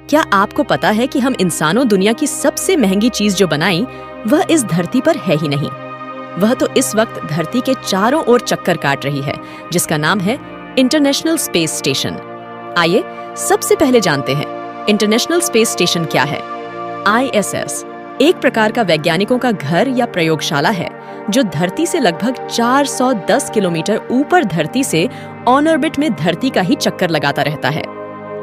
क्या आपको पता है कि हम इंसानों दुनिया की सबसे महंगी चीज जो बनाई वह इस धरती पर है ही नहीं। वह तो इस वक्त धरती के चारों ओर चक्कर काट रही है, जिसका नाम है इंटरनेशनल स्पेस स्टेशन। आइए सबसे पहले जानते हैं इंटरनेशनल स्पेस स्टेशन क्या है। ISS एक प्रकार का वैज्ञानिकों का घर या प्रयोगशाला है जो धरती से लगभग 410 किलोमीटर ऊपर धरती से ऑन ऑर्बिट में धरती का ही चक्कर लगाता रहता है।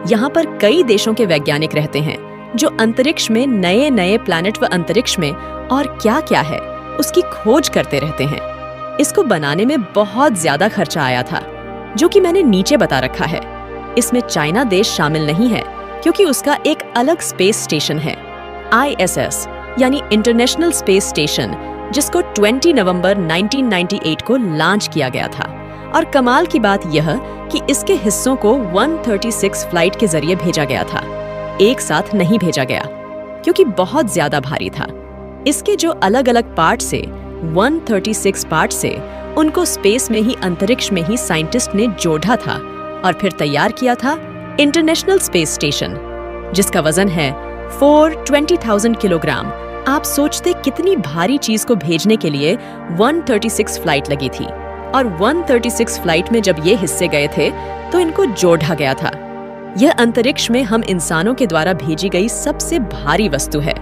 यहाँ पर कई देशों के वैज्ञानिक रहते हैं जो अंतरिक्ष में नए नए प्लैनेट व अंतरिक्ष में और क्या क्या है उसकी खोज करते रहते हैं। इसको बनाने में बहुत ज्यादा खर्चा आया था, जो कि मैंने नीचे बता रखा है। इसमें चाइना देश शामिल नहीं है क्योंकि उसका एक अलग स्पेस स्टेशन है, ISS यानी इंटरनेशनल स्पेस स्टेशन, जिसको 20 नवंबर 1998 को लॉन्च किया गया था। और कमाल की बात यह कि इसके हिस्सों को 136 फ्लाइट के जरिए भेजा गया था, एक साथ नहीं भेजा गया क्योंकि बहुत ज्यादा भारी था। इसके जो अलग अलग पार्ट से 136 पार्ट से उनको स्पेस में ही अंतरिक्ष में ही साइंटिस्ट ने जोड़ा था और फिर तैयार किया था इंटरनेशनल स्पेस स्टेशन, जिसका वजन है 420,000 किलोग्राम। आप सोचते कितनी भारी चीज को भेजने के लिए 136 फ्लाइट लगी थी, और 136 फ्लाइट में जब ये हिस्से गए थे तो इनको जोड़ा गया था। यह अंतरिक्ष में हम इंसानों के द्वारा भेजी गई सबसे भारी वस्तु है।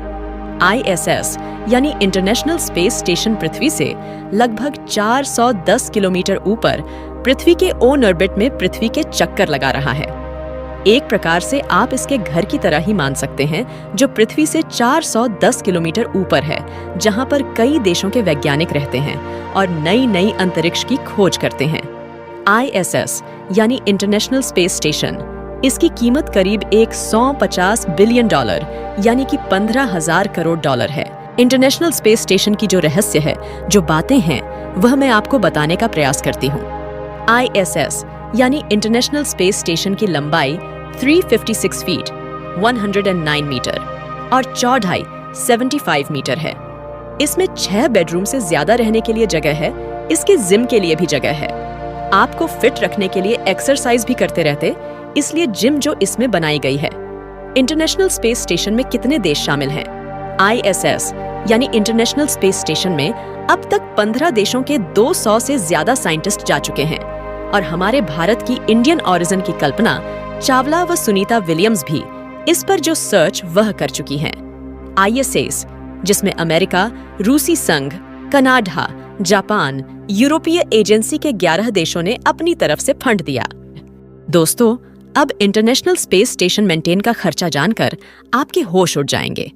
ISS यानी इंटरनेशनल स्पेस स्टेशन पृथ्वी से लगभग 410 किलोमीटर ऊपर पृथ्वी के ऑन ऑर्बिट में पृथ्वी के चक्कर लगा रहा है। एक प्रकार से आप इसके घर की तरह ही मान सकते हैं, जो पृथ्वी से 410 किलोमीटर ऊपर है, जहां पर कई देशों के वैज्ञानिक रहते हैं और नई नई अंतरिक्ष की खोज करते हैं। ISS यानी इंटरनेशनल स्पेस स्टेशन, इसकी कीमत करीब 150 बिलियन डॉलर यानी कि 15,000 करोड़ डॉलर है। इंटरनेशनल स्पेस स्टेशन की जो रहस्य है, जो बातें हैं, वह मैं आपको बताने का प्रयास करती हूँ। ISS यानी इंटरनेशनल स्पेस स्टेशन की लंबाई 356 फीट 109 मीटर और चौड़ाई 75 मीटर है। इसमें 6 बेडरूम से ज्यादा रहने के लिए जगह है। इसके जिम के लिए भी जगह है। आपको फिट रखने के लिए एक्सरसाइज भी करते रहते, इसलिए जिम जो इसमें बनाई गई है। इंटरनेशनल स्पेस स्टेशन में कितने देश शामिल हैं? ISS यानी इंटरनेशनल स्पेस स्टेशन में अब तक 15 देशों के 200 से ज्यादा साइंटिस्ट जा चुके हैं, और हमारे भारत की इंडियन ऑरिजिन की कल्पना चावला व सुनीता विलियम्स भी इस पर जो सर्च वह कर चुकी हैं। ISS जिसमें अमेरिका, रूसी संघ, कनाडा, जापान, यूरोपीय एजेंसी के 11 देशों ने अपनी तरफ से फंड दिया। दोस्तों, अब इंटरनेशनल स्पेस स्टेशन मेंटेन का खर्चा जानकर आपके होश उड़ जाएंगे।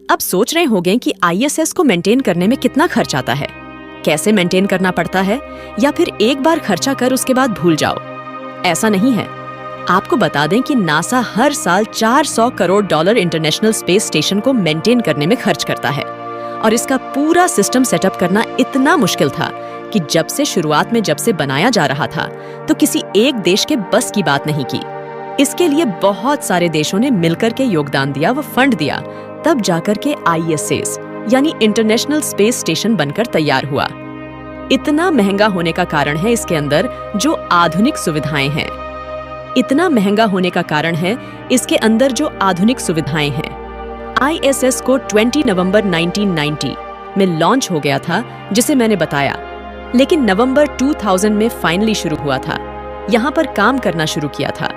अब सोच रहे होंगे कि ISS को मेंटेन करने में कितना खर्च आता है, कैसे मेंटेन करना पड़ता है, या फिर एक बार खर्चा कर उसके बाद भूल जाओ। ऐसा नहीं है। आपको बता दें कि नासा हर साल 400 crore dollar international space station को मेंटेन करने में खर्च करता है, और इसका पूरा सिस्टम सेटअप करना इतना मुश्किल था कि जब से शुरुआत में जब से बनाया जा रहा था तो किसी एक देश के बस की बात नहीं की। इसके लिए बहुत सारे देशों ने मिलकर के योगदान दिया व फंड दिया, तब जाकर के ISS यानी इंटरनेशनल स्पेस स्टेशन बनकर तैयार हुआ। इतना महंगा होने का कारण है इसके अंदर जो आधुनिक सुविधाएं हैं। इतना महंगा होने का कारण है इसके अंदर जो आधुनिक सुविधाएं हैं। ISS को 20 नवंबर 1990 में लॉन्च हो गया था, जिसे मैंने बताया, लेकिन नवंबर 2000 में फाइनली शुरू हुआ था। यहाँ पर काम करना शुरू किया था।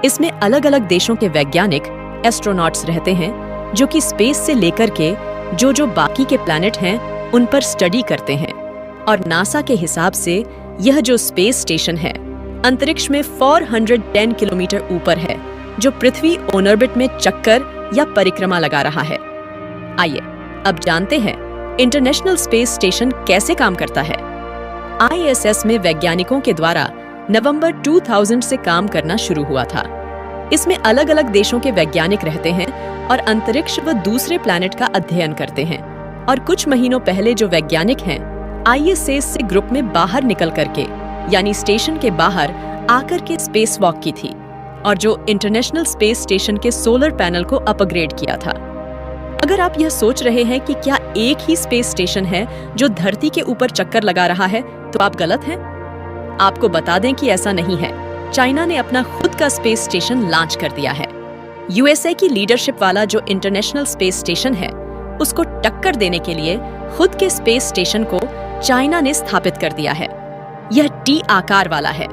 इसमें अलग अलग देशों के वैज्ञानिक, एस्ट्रोनॉट्स रहते हैं, जो कि स्पेस से लेकर के जो बाकी के प्लैनेट हैं उन पर स्टडी करते हैं। और नासा के हिसाब से यह जो स्पेस स्टेशन है अंतरिक्ष में 410 किलोमीटर ऊपर है, जो पृथ्वी ऑन ऑर्बिट में चक्कर या परिक्रमा लगा रहा है। आइए अब जानते हैं इंटरनेशनल स्पेस स्टेशन कैसे काम करता है। ISS में वैज्ञानिकों के द्वारा नवंबर 2000 से काम करना शुरू हुआ था। इसमें अलग अलग देशों के वैज्ञानिक रहते हैं और अंतरिक्ष व दूसरे प्लैनेट का अध्ययन करते हैं। और कुछ महीनों पहले जो वैज्ञानिक हैं ISS से ग्रुप में बाहर निकल करके, यानी स्टेशन के बाहर आकर के स्पेस वॉक की थी, और जो इंटरनेशनल स्पेस स्टेशन के सोलर पैनल को अपग्रेड किया था। अगर आप यह सोच रहे हैं कि क्या एक ही स्पेस स्टेशन है जो धरती के ऊपर चक्कर लगा रहा है, तो आप गलत हैं। आपको बता दें कि ऐसा नहीं है। चाइना ने अपना खुद का स्पेस स्टेशन लॉन्च कर दिया है। यूएसए की लीडरशिप वाला जो इंटरनेशनल स्पेस स्टेशन है, उसको टक्कर देने के लिए खुद के स्पेस स्टेशन को चाइना ने स्थापित कर दिया है। यह टी आकार वाला है।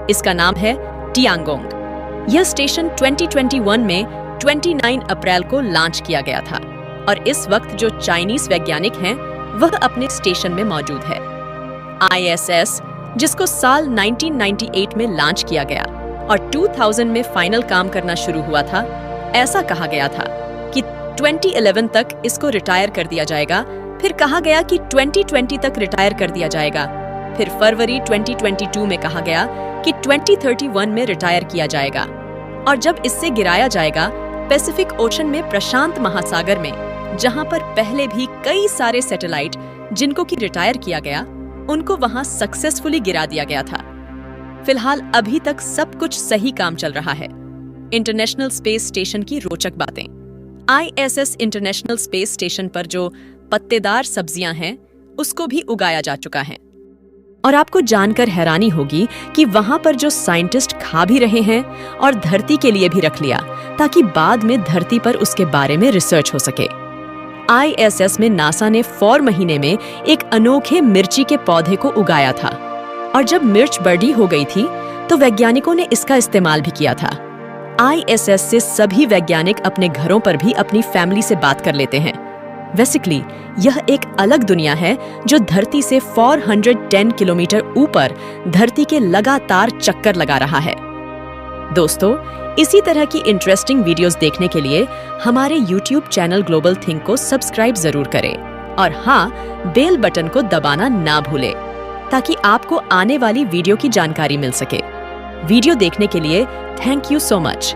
इसका नाम है टियांगोंग। यह स्टेशन 2021 में 29 अप्रैल को लॉन्च किया गया था और इस वक्त जो चाइनीज वैज्ञानिक हैं वह अपने स्टेशन में मौजूद है। ISS, जिसको साल 1998 में लॉन्च किया गया और 2000 में फाइनल काम करना शुरू हुआ था, ऐसा कहा गया था कि 2011 तक इसको रिटायर कर दिया जाएगा, फिर कहा गया कि 2020 तक रिटायर कर दिया जाएगा, फिर फरवरी 2022 में कहा गया कि 2031 में रिटायर किया जाएगा और जब इससे गिराया जाएगा पैसिफिक ओशन में प्रशांत महासागर में, जहां पर पहले भी कई सारे सैटेलाइट जिनको कि रिटायर किया गया, उनको वहां सक्सेसफुली गिरा दिया गया था। फिलहाल अभी तक सब कुछ सही काम चल रहा है। इंटरनेशनल स्पेस स्टेशन की रोचक बातें। ISS इंटरनेशनल स्पेस स्टेशन पर जो पत्तेदार सब्जियां हैं, उसको भी उगाया जा चुका है। और आपको जानकर हैरानी होगी कि वहां पर जो साइंटिस्ट खा भी रहे हैं और धरती के लिए भी रख लिया, ताकि बाद में धरती पर उसके बारे में रिसर्च हो सके। ISS में नासा ने 4 महीने में एक अनोखे मिर्ची के पौधे को उगाया था और जब मिर्च बड़ी हो गई थी तो वैज्ञानिकों ने इसका इस्तेमाल भी किया था। ISS से सभी वैज्ञानिक अपने घरों पर भी अपनी फैमिली से बात कर लेते हैं। बेसिकली यह एक अलग दुनिया है जो धरती से 410 किलोमीटर ऊपर धरती के लगातार चक्कर लगा रहा है। दोस्तों, इसी तरह की इंटरेस्टिंग वीडियोस देखने के लिए हमारे YouTube चैनल ग्लोबल थिंक को सब्सक्राइब जरूर करें और हाँ, बेल बटन को दबाना ना भूलें ताकि आपको आने वाली वीडियो की जानकारी मिल सके। वीडियो देखने के लिए थैंक यू सो मच।